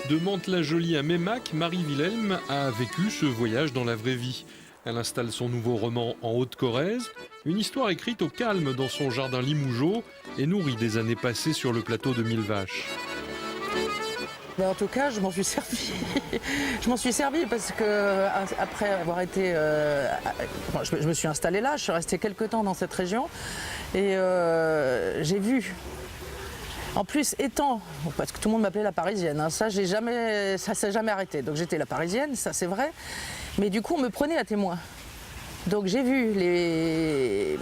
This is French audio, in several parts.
De Mantes-la-Jolie à Meymac, Marie Wilhelm a vécu ce voyage dans la vraie vie. Elle installe son nouveau roman en Haute-Corrèze, une histoire écrite au calme dans son jardin limougeot et nourrie des années passées sur le plateau de Millevaches. En tout cas, je m'en suis servi. Je m'en suis servi parce que après avoir été, je me suis installée là. Je suis restée quelques temps dans cette région et j'ai vu. En plus, parce que tout le monde m'appelait la Parisienne, hein, ça s'est jamais arrêté. Donc j'étais la Parisienne, ça c'est vrai. Mais du coup, on me prenait à témoin. Donc j'ai vu les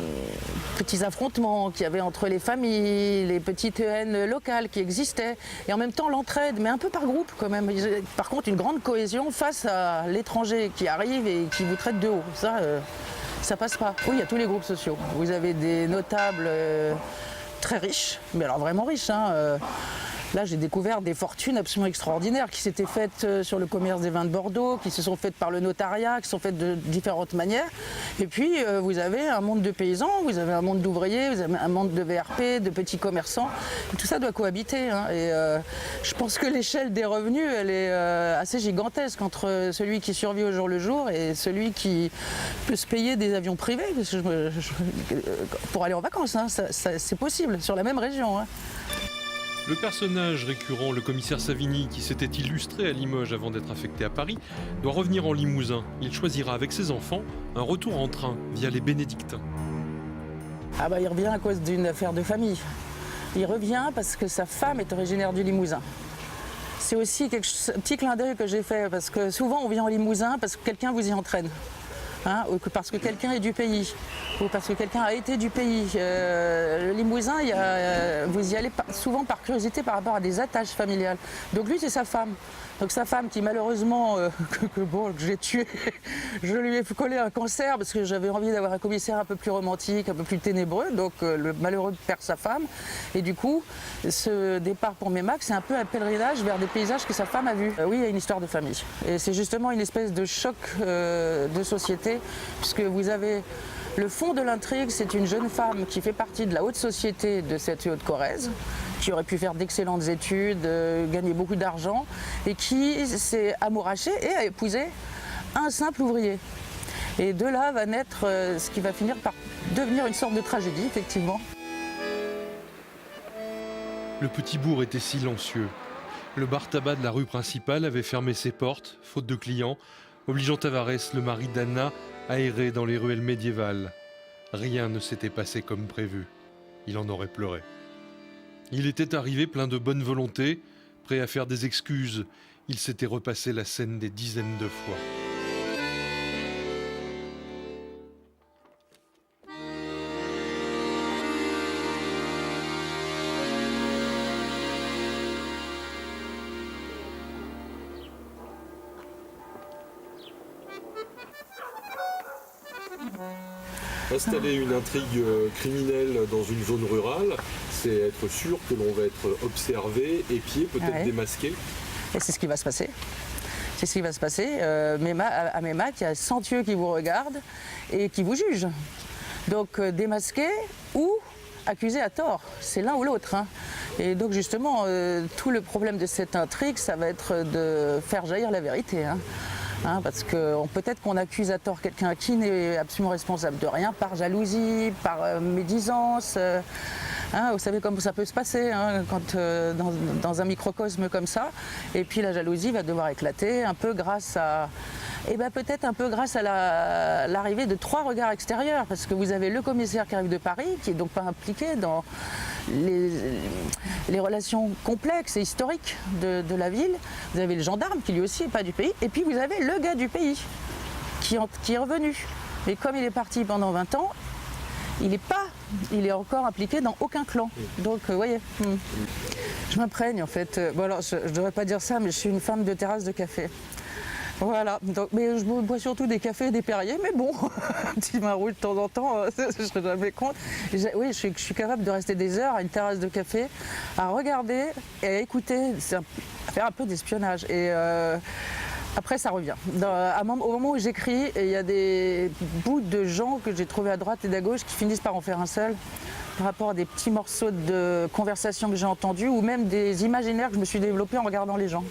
petits affrontements qu'il y avait entre les familles, les petites haines locales qui existaient, et en même temps l'entraide, mais un peu par groupe quand même. Par contre, une grande cohésion face à l'étranger qui arrive et qui vous traite de haut. Ça passe pas. Oui, il y a tous les groupes sociaux. Vous avez des notables très riches, mais alors vraiment riches, hein. Là, j'ai découvert des fortunes absolument extraordinaires qui s'étaient faites sur le commerce des vins de Bordeaux, qui se sont faites par le notariat, qui sont faites de différentes manières. Et puis, vous avez un monde de paysans, vous avez un monde d'ouvriers, vous avez un monde de VRP, de petits commerçants. Et tout ça doit cohabiter, hein. Et je pense que l'échelle des revenus, elle est assez gigantesque entre celui qui survit au jour le jour et celui qui peut se payer des avions privés. Parce que pour aller en vacances, hein, c'est possible, sur la même région, hein. Le personnage récurrent, le commissaire Savigny, qui s'était illustré à Limoges avant d'être affecté à Paris, doit revenir en Limousin. Il choisira avec ses enfants un retour en train via les Bénédictins. Ah bah il revient à cause d'une affaire de famille. Il revient parce que sa femme est originaire du Limousin. C'est aussi un petit clin d'œil que j'ai fait, parce que souvent on vient en Limousin parce que quelqu'un vous y entraîne. Hein, ou parce que quelqu'un est du pays, ou parce que quelqu'un a été du pays. Le Limousin, vous y allez souvent par curiosité par rapport à des attaches familiales. Donc lui, c'est sa femme. Donc sa femme qui malheureusement, que j'ai tué, je lui ai collé un cancer parce que j'avais envie d'avoir un commissaire un peu plus romantique, un peu plus ténébreux. Donc le malheureux perd sa femme. Et du coup, ce départ pour Meymac, c'est un peu un pèlerinage vers des paysages que sa femme a vus. Oui, il y a une histoire de famille. Et c'est justement une espèce de choc de société, puisque vous avez le fond de l'intrigue, c'est une jeune femme qui fait partie de la haute société de cette Haute-Corrèze, qui aurait pu faire d'excellentes études, gagner beaucoup d'argent, et qui s'est amourachée et a épousé un simple ouvrier. Et de là va naître ce qui va finir par devenir une sorte de tragédie, effectivement. Le petit bourg était silencieux. Le bar-tabac de la rue principale avait fermé ses portes, faute de clients, obligeant Tavares, le mari d'Anna, à errer dans les ruelles médiévales. Rien ne s'était passé comme prévu. Il en aurait pleuré. Il était arrivé plein de bonne volonté, prêt à faire des excuses. Il s'était repassé la scène des dizaines de fois. Installer une intrigue criminelle dans une zone rurale, c'est être sûr que l'on va être observé, épié, peut-être démasqué. Et c'est ce qui va se passer. C'est ce qui va se passer. À Meymac, il y a 100 yeux qui vous regardent et qui vous jugent. Donc démasqué ou accusé à tort, c'est l'un ou l'autre, hein. Et donc justement, tout le problème de cette intrigue, ça va être de faire jaillir la vérité, hein. Hein, parce que peut-être qu'on accuse à tort quelqu'un qui n'est absolument responsable de rien, par jalousie, par médisance. Hein, vous savez comment ça peut se passer, hein, quand, dans un microcosme comme ça. Et puis la jalousie va devoir éclater un peu grâce à... peut-être un peu grâce à l'arrivée de 3 regards extérieurs, parce que vous avez le commissaire qui arrive de Paris, qui n'est donc pas impliqué dans les relations complexes et historiques de la ville. Vous avez le gendarme qui lui aussi n'est pas du pays, et puis vous avez le gars du pays qui est revenu. Et comme il est parti pendant 20 ans, il est encore impliqué dans aucun clan. Donc vous voyez, je m'imprègne en fait. Bon alors je ne devrais pas dire ça, mais je suis une femme de terrasse de café. Voilà, donc, mais je bois surtout des cafés et des Perrier, mais bon, un petit vin rouge de temps en temps, je ne serais jamais contre. Oui, je suis capable de rester des heures à une terrasse de café, à regarder et à écouter, à faire un peu d'espionnage. Et après, ça revient. Au moment où j'écris, il y a des bouts de gens que j'ai trouvés à droite et à gauche qui finissent par en faire un seul, par rapport à des petits morceaux de conversation que j'ai entendus, ou même des imaginaires que je me suis développés en regardant les gens.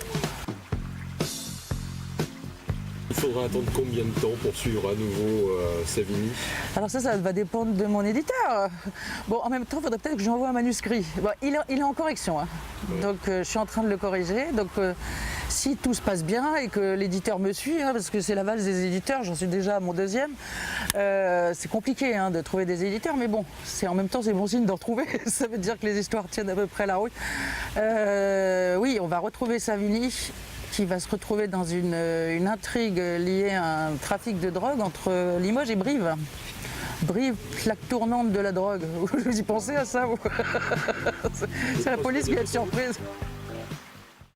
faudra attendre combien de temps pour suivre à nouveau Savini? Alors ça va dépendre de mon éditeur. Bon, en même temps, il faudrait peut-être que je lui envoie un manuscrit. Bon, il est en correction, hein. Donc je suis en train de le corriger. Donc si tout se passe bien et que l'éditeur me suit, hein, parce que c'est la valse des éditeurs, j'en suis déjà à mon deuxième, c'est compliqué hein, de trouver des éditeurs, mais bon, en même temps c'est bon signe d'en retrouver, ça veut dire que les histoires tiennent à peu près la route. Oui, on va retrouver Savini, qui va se retrouver dans une intrigue liée à un trafic de drogue entre Limoges et Brive. Brive, plaque tournante de la drogue. Vous y pensez à ça? C'est la police qui va être surprise.